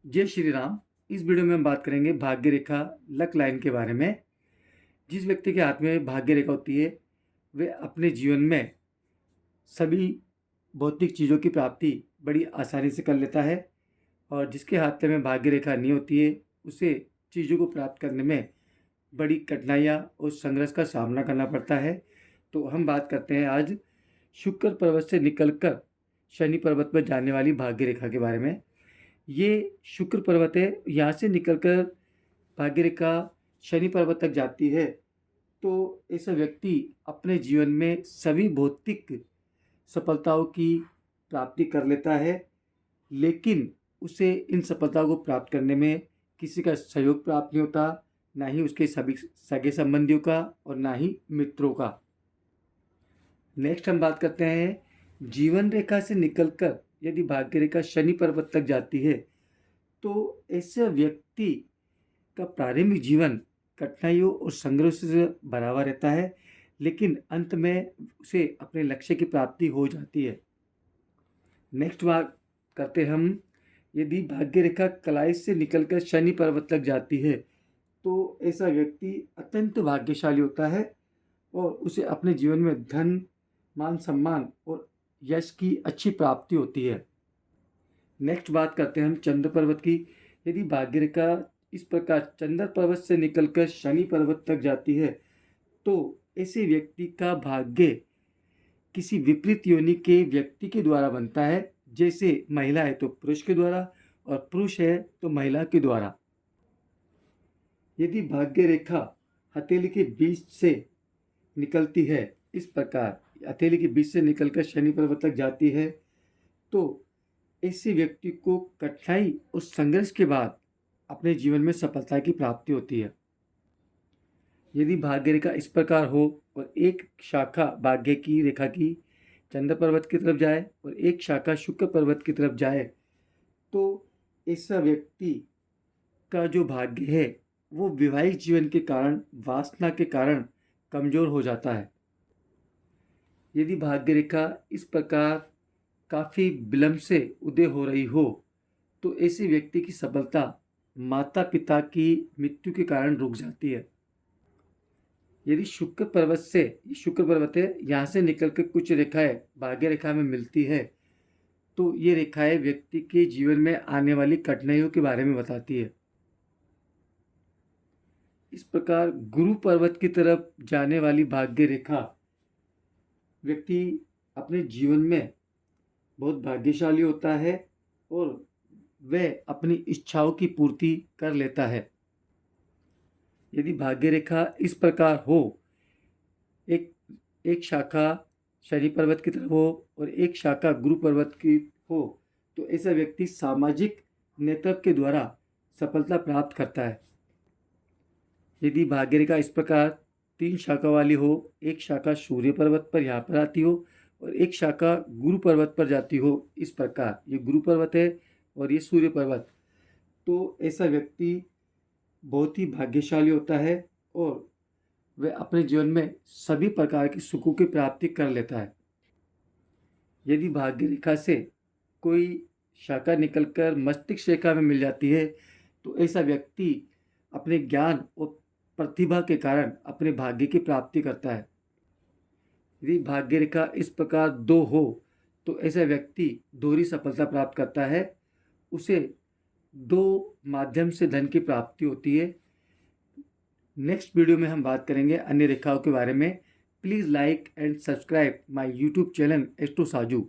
जय श्री राम। इस वीडियो में हम बात करेंगे भाग्य रेखा लक लाइन के बारे में। जिस व्यक्ति के हाथ में भाग्य रेखा होती है वे अपने जीवन में सभी भौतिक चीज़ों की प्राप्ति बड़ी आसानी से कर लेता है, और जिसके हाथ में भाग्य रेखा नहीं होती है उसे चीज़ों को प्राप्त करने में बड़ी कठिनाइयाँ और संघर्ष का सामना करना पड़ता है। तो हम बात करते हैं आज शुक्र पर्वत से निकलकर शनि पर्वत पर जाने वाली भाग्य रेखा के बारे में। ये शुक्र पर्वत है, यहाँ से निकलकर भाग्य रेखा शनि पर्वत तक जाती है तो ऐसा व्यक्ति अपने जीवन में सभी भौतिक सफलताओं की प्राप्ति कर लेता है, लेकिन उसे इन सफलताओं को प्राप्त करने में किसी का सहयोग प्राप्त नहीं होता, ना ही उसके सभी सगे संबंधियों का और ना ही मित्रों का। नेक्स्ट हम बात करते हैं जीवन रेखा से निकलकर यदि भाग्य रेखा शनि पर्वत तक जाती है तो ऐसे व्यक्ति का प्रारंभिक जीवन कठिनाइयों और संघर्ष से भरा हुआ रहता है, लेकिन अंत में उसे अपने लक्ष्य की प्राप्ति हो जाती है। नेक्स्ट बात करते हम यदि भाग्य रेखा कलाई से निकलकर शनि पर्वत तक जाती है तो ऐसा व्यक्ति अत्यंत भाग्यशाली होता है और उसे अपने जीवन में धन, मान सम्मान और यश की अच्छी प्राप्ति होती है। नेक्स्ट बात करते हैं हम चंद्र पर्वत की। यदि भाग्य रेखा इस प्रकार चंद्र पर्वत से निकलकर शनि पर्वत तक जाती है तो ऐसे व्यक्ति का भाग्य किसी विपरीत योनि के व्यक्ति के द्वारा बनता है, जैसे महिला है तो पुरुष के द्वारा और पुरुष है तो महिला के द्वारा। यदि भाग्य रेखा हथेली के बीच से निकलती है, इस प्रकार हथेली के बीच से निकलकर शनि पर्वत तक जाती है तो ऐसे व्यक्ति को कठिनाई और संघर्ष के बाद अपने जीवन में सफलता की प्राप्ति होती है। यदि भाग्य रेखा इस प्रकार हो और एक शाखा भाग्य की रेखा की चंद्र पर्वत की तरफ जाए और एक शाखा शुक्र पर्वत की तरफ जाए तो ऐसा व्यक्ति का जो भाग्य है वो वैवाहिक जीवन के कारण, वासना के कारण कमजोर हो जाता है। यदि भाग्य रेखा इस प्रकार काफ़ी विलंब से उदय हो रही हो तो ऐसे व्यक्ति की सफलता माता पिता की मृत्यु के कारण रुक जाती है। यदि शुक्र पर्वत है, यहाँ से निकलकर कुछ रेखाएं भाग्य रेखा में मिलती है तो ये रेखाएं व्यक्ति के जीवन में आने वाली कठिनाइयों के बारे में बताती है। इस प्रकार गुरु पर्वत की तरफ जाने वाली भाग्य रेखा व्यक्ति अपने जीवन में बहुत भाग्यशाली होता है और वह अपनी इच्छाओं की पूर्ति कर लेता है। यदि भाग्य रेखा इस प्रकार हो, एक शाखा शनि पर्वत की तरफ हो और एक शाखा गुरु पर्वत की हो तो ऐसा व्यक्ति सामाजिक नेतृत्व के द्वारा सफलता प्राप्त करता है। यदि भाग्य रेखा इस प्रकार 3 शाखा वाली हो, एक शाखा सूर्य पर्वत पर यहाँ पर आती हो और एक शाखा गुरु पर्वत पर जाती हो, इस प्रकार ये गुरु पर्वत है और ये सूर्य पर्वत, तो ऐसा व्यक्ति बहुत ही भाग्यशाली होता है और वह अपने जीवन में सभी प्रकार की सुखों की प्राप्ति कर लेता है। यदि भाग्य रेखा से कोई शाखा निकलकर मस्तिष्क रेखा में मिल जाती है तो ऐसा व्यक्ति अपने ज्ञान और प्रतिभा के कारण अपने भाग्य की प्राप्ति करता है। यदि भाग्य रेखा इस प्रकार 2 हो तो ऐसा व्यक्ति दोहरी सफलता प्राप्त करता है, उसे 2 माध्यम से धन की प्राप्ति होती है। नेक्स्ट वीडियो में हम बात करेंगे अन्य रेखाओं के बारे में। Please like and subscribe my YouTube channel astro Saju.